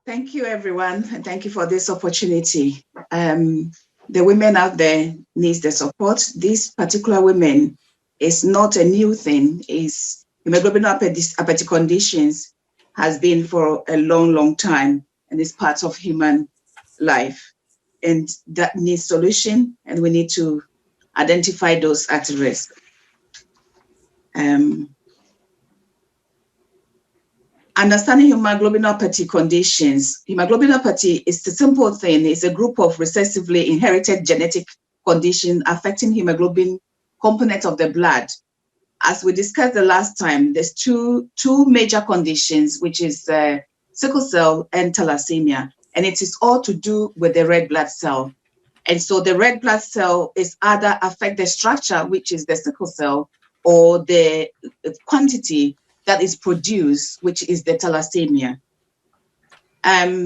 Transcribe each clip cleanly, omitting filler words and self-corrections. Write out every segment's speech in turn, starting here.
Thank you, everyone, and thank you for this opportunity. The women out there need the support. These particular women is not a new thing. Is hemoglobinopathy conditions has been for a long, long time, and it's part of human life, and that needs solution. And we need to identify those at risk. Understanding hemoglobinopathy conditions. Hemoglobinopathy is a simple thing. It's a group of recessively inherited genetic conditions affecting hemoglobin component of the blood. As we discussed the last time, there's two major conditions, which is sickle cell and thalassemia, and it is all to do with the red blood cell. And so the red blood cell is either affect the structure, which is the sickle cell, or the quantity that is produced, which is the thalassemia.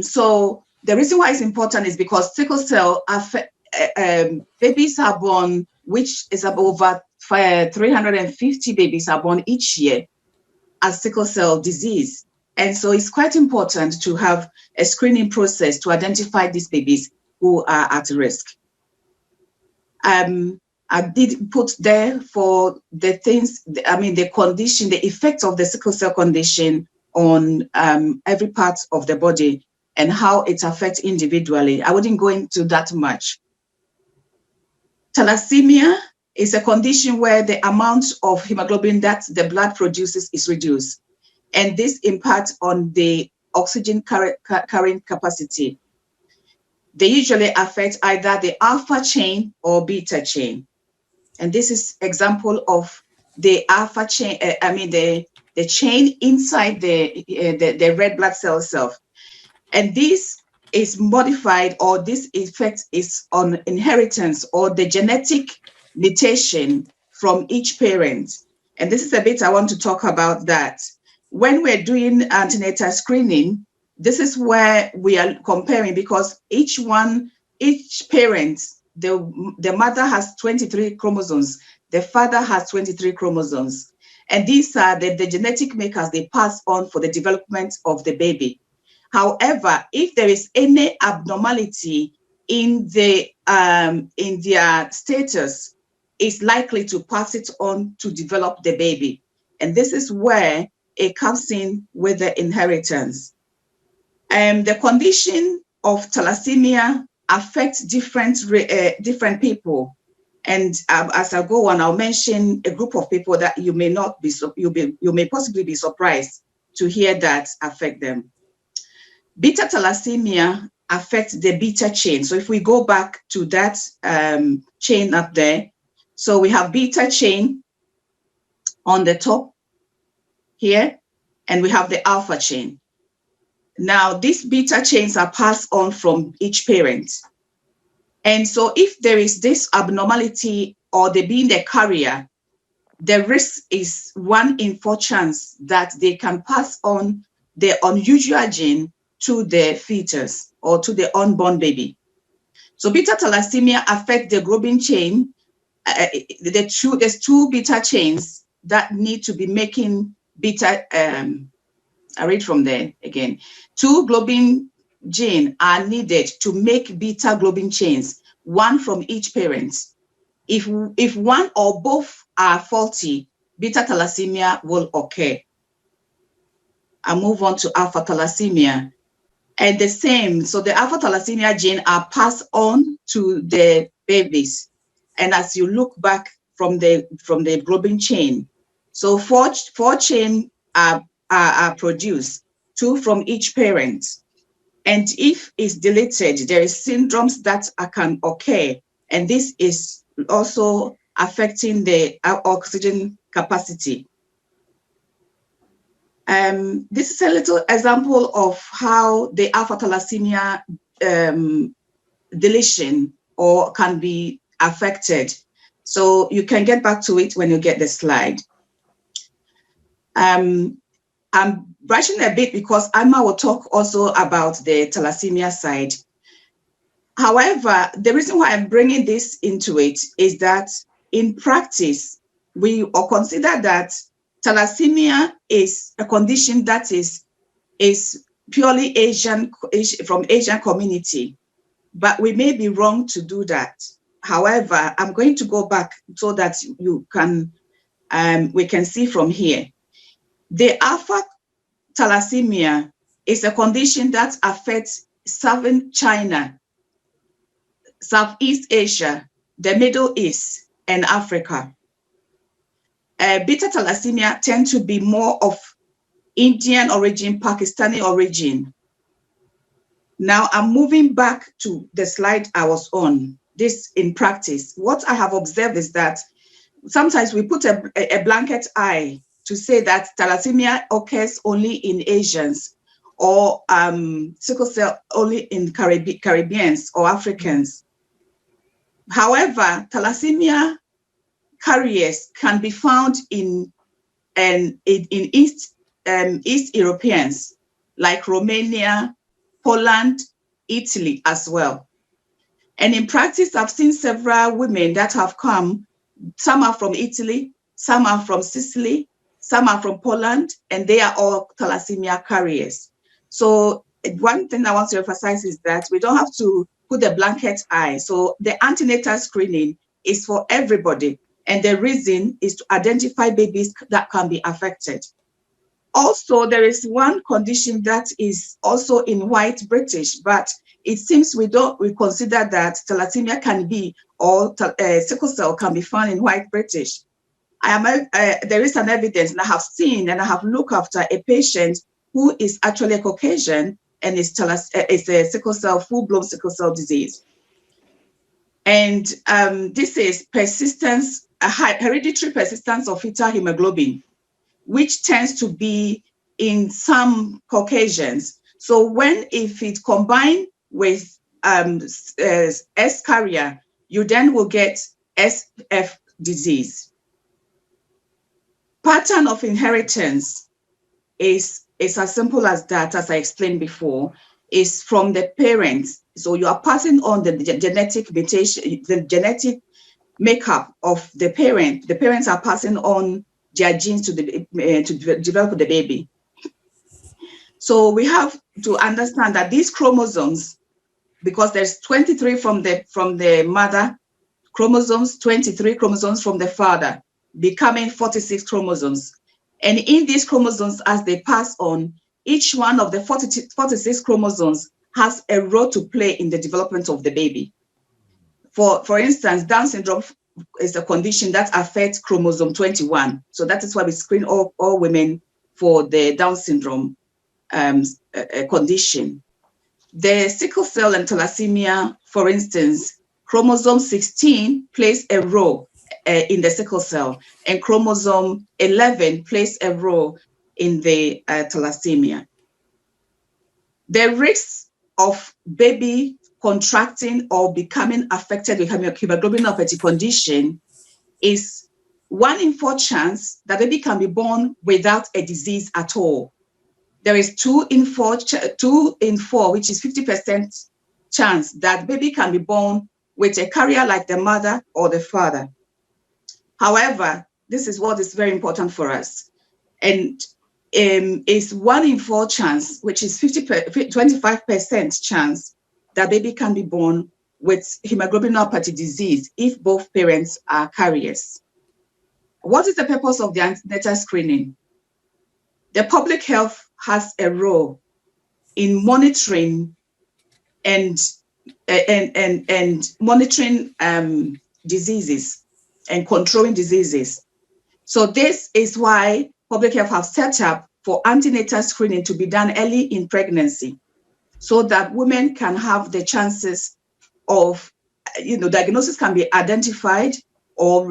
So the reason why it's important is because sickle cell babies are born, which is over 350 babies are born each year as sickle cell disease. And so it's quite important to have a screening process to identify these babies who are at risk. I did put there for the things, the condition, the effect of the sickle cell condition on every part of the body and how it affects individually. I wouldn't go into that much. Thalassemia is a condition where the amount of hemoglobin that the blood produces is reduced. And this impacts on the oxygen carrying capacity. They usually affect either the alpha chain or beta chain. And this is example of the alpha chain, the chain inside the red blood cell itself. And this is modified, or this effect is on inheritance or the genetic mutation from each parent. And this is a bit I want to talk about that. When we're doing antenatal screening, this is where we are comparing, because each parent, the mother has 23 chromosomes, the father has 23 chromosomes. And these are the genetic makers they pass on for the development of the baby. However, if there is any abnormality in their status, it's likely to pass it on to develop the baby. And this is where it comes in with the inheritance. The condition of thalassemia affects different people. And as I go on, I'll mention a group of people that you may not be, you may possibly be surprised to hear that affect them. Beta thalassemia affects the beta chain. So if we go back to that chain up there, so we have beta chain on the top here, and we have the alpha chain. Now, these beta chains are passed on from each parent. And so if there is this abnormality or they being the carrier, the risk is 1 in 4 chance that they can pass on the unusual gene to the fetus or to the unborn baby. So beta thalassemia affects the globin chain. There's 2 beta chains that need to be making beta, I read from there again. 2 globin genes are needed to make beta globin chains, 1 from each parent. If 1 or both are faulty, beta thalassemia will occur. I move on to alpha thalassemia. And the same, so the alpha thalassemia gene are passed on to the babies. And as you look back from the globin chain, so 4 chains are produced, 2 from each parent. And if it's deleted, there is syndromes that can occur. And this is also affecting the oxygen capacity. This is a little example of how the alpha thalassemia deletion or can be affected. So you can get back to it when you get the slide. I'm brushing a bit because Emma will talk also about the thalassemia side. However, the reason why I'm bringing this into it is that in practice, we all consider that thalassemia is a condition that is purely from Asian community, but we may be wrong to do that. However, I'm going to go back so that you can we can see from here. The alpha thalassemia is a condition that affects southern China, Southeast Asia, the Middle East, and Africa. Beta thalassemia tend to be more of Indian origin, Pakistani origin. Now I'm moving back to the slide I was on. This in practice, what I have observed is that sometimes we put a blanket eye to say that thalassemia occurs only in Asians, or sickle cell only in Caribbeans or Africans. However, thalassemia carriers can be found in East Europeans like Romania, Poland, Italy as well. And in practice, I've seen several women that have come. Some are from Italy, some are from Sicily, some are from Poland, and they are all thalassemia carriers. So one thing I want to emphasize is that we don't have to put a blanket eye. So the antenatal screening is for everybody. And the reason is to identify babies that can be affected. Also, there is one condition that is also in white British, but it seems we consider that thalassemia can be, or sickle cell can be found in white British. There is an evidence, and I have seen and I have looked after a patient who is actually a Caucasian and is a sickle cell, full-blown sickle cell disease. And this is persistence, hereditary persistence of fetal hemoglobin, which tends to be in some Caucasians. So if it combined with S carrier, you then will get SF disease. Pattern of inheritance is as simple as that, as I explained before, is from the parents. So you are passing on the genetic mutation, the genetic makeup of the parent. The parents are passing on their genes to develop the baby. So we have to understand that these chromosomes, because there's 23 from the mother chromosomes, 23 chromosomes from the father, becoming 46 chromosomes. And in these chromosomes, as they pass on, each one of the 46 chromosomes has a role to play in the development of the baby. For instance, Down syndrome is a condition that affects chromosome 21. So that is why we screen all women for the Down syndrome condition. The sickle cell and thalassemia, for instance, chromosome 16 plays a role in the sickle cell, and chromosome 11 plays a role in the thalassemia. The risk of baby contracting or becoming affected with hemoglobinopathy condition is 1 in 4 chance that baby can be born without a disease at all. There is 2 in 4, which is 50% chance that baby can be born with a carrier like the mother or the father. However, this is what is very important for us. And is 1 in 4 chance, which is 25% chance that baby can be born with hemoglobinopathy disease if both parents are carriers. What is the purpose of the antenatal screening? The public health has a role in monitoring and monitoring diseases and controlling diseases. So this is why public health have set up for antenatal screening to be done early in pregnancy, so that women can have the chances of, diagnosis can be identified, or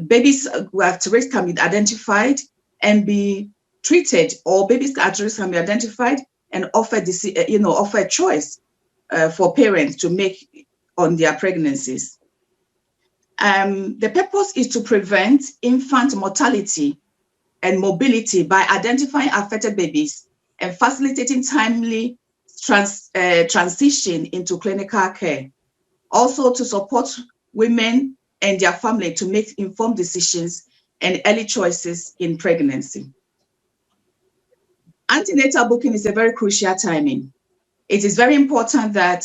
babies who are at risk can be identified and be treated, or babies at risk can be identified and offer a choice for parents to make on their pregnancies. The purpose is to prevent infant mortality and mobility by identifying affected babies and facilitating timely transition into clinical care. Also to support women and their family to make informed decisions and early choices in pregnancy. Antenatal booking is a very crucial timing. It is very important that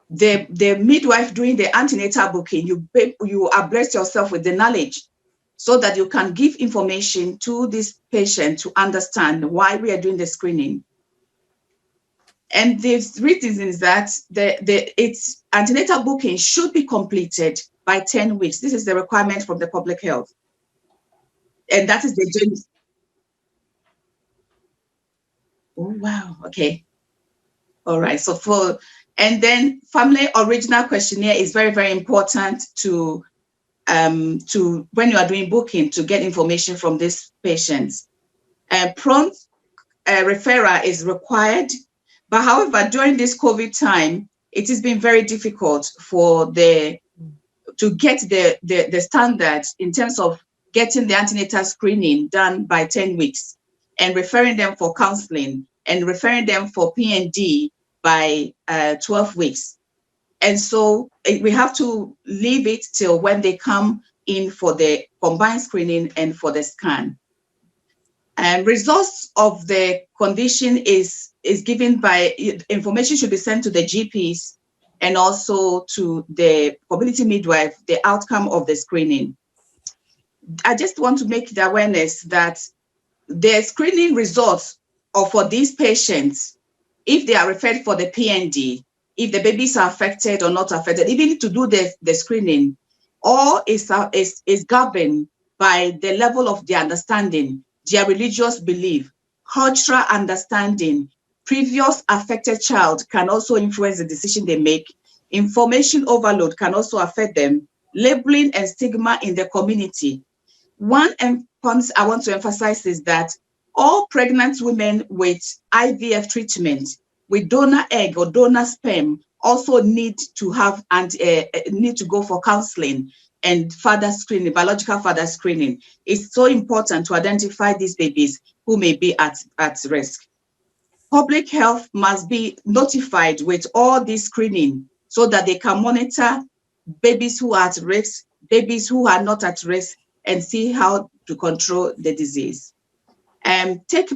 the midwife doing the antenatal booking, you abreast yourself with the knowledge so that you can give information to this patient to understand why we are doing the screening. And the reason is that its antenatal booking should be completed by 10 weeks. This is the requirement from the public health. And that is the oh, wow, okay. All right, so and then family original questionnaire is very, very important to when you are doing booking to get information from these patients. Prompt referral is required, but however, during this COVID time, it has been very difficult to get the standards in terms of getting the antenatal screening done by 10 weeks and referring them for counseling and referring them for P&D by 12 weeks. And so we have to leave it till when they come in for the combined screening and for the scan. And results of the condition is given by, information should be sent to the GPs and also to the community midwife, the outcome of the screening. I just want to make the awareness that the screening results are for these patients, if they are referred for the P&D, if the babies are affected or not affected, even to do the screening, all is governed by the level of their understanding, their religious belief, cultural understanding. Previous affected child can also influence the decision they make. Information overload can also affect them. Labeling and stigma in the community. One point I want to emphasize is that all pregnant women with IVF treatment, with donor egg or donor sperm, also need to have and need to go for counseling and further screening, biological further screening. It's so important to identify these babies who may be at risk. Public health must be notified with all this screening so that they can monitor babies who are at risk, babies who are not at risk, and see how to control the disease. Take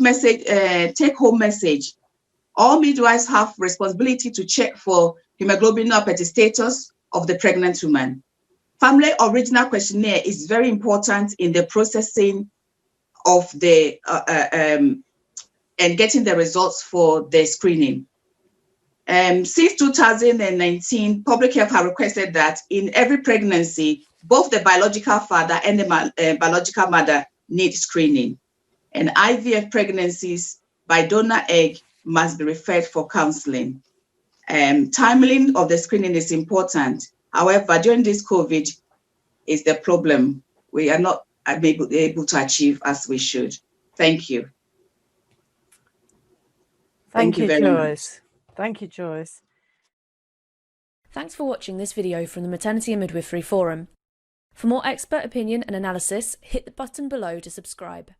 home message. All midwives have responsibility to check for hemoglobinopathy status of the pregnant woman. Family original questionnaire is very important in the processing of the and getting the results for the screening. Since 2019, Public Health has requested that in every pregnancy, both the biological father and the biological mother need screening. And IVF pregnancies by donor egg must be referred for counseling. Timing of the screening is important. However, during this COVID is the problem. We are not able to achieve as we should. Thank you. Thank you very Joyce. much. Thank you, Joyce. Thanks for watching this video from the Maternity and Midwifery Forum. For more expert opinion and analysis, hit the button below to subscribe.